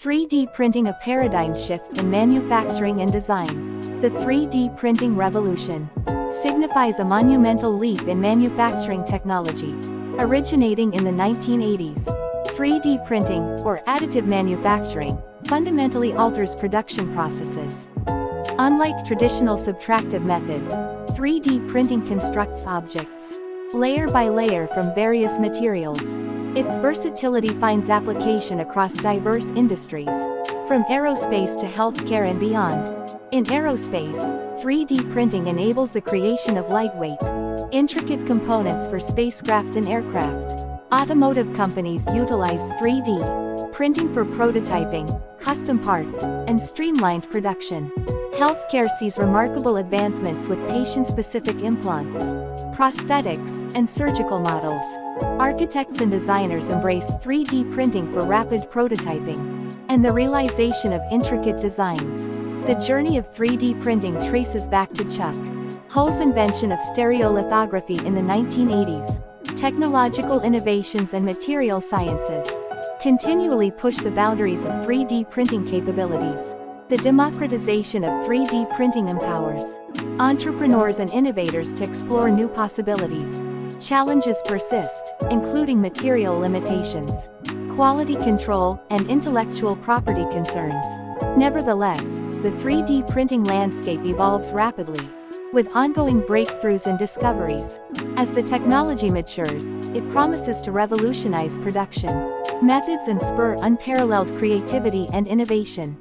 3D printing, a paradigm shift in manufacturing and design. The 3D printing revolution signifies a monumental leap in manufacturing technology. Originating in the 1980s, 3D printing, or additive manufacturing, fundamentally alters production processes. Unlike traditional subtractive methods, 3D printing constructs objects layer by layer from various materials. Its versatility finds application across diverse industries, from aerospace to healthcare and beyond. In aerospace, 3D printing enables the creation of lightweight, intricate components for spacecraft and aircraft. Automotive companies utilize 3D printing for prototyping, custom parts, and streamlined production. Healthcare sees remarkable advancements with patient-specific implants, prosthetics, and surgical models. Architects and designers embrace 3D printing for rapid prototyping and the realization of intricate designs. The journey of 3D printing traces back to Chuck Hull's invention of stereolithography in the 1980s. Technological innovations and material sciences continually push the boundaries of 3D printing capabilities. The democratization of 3D printing empowers entrepreneurs and innovators to explore new possibilities. Challenges persist, including material limitations, quality control, and intellectual property concerns. Nevertheless, the 3D printing landscape evolves rapidly, with ongoing breakthroughs and discoveries. As the technology matures, it promises to revolutionize production methods and spur unparalleled creativity and innovation.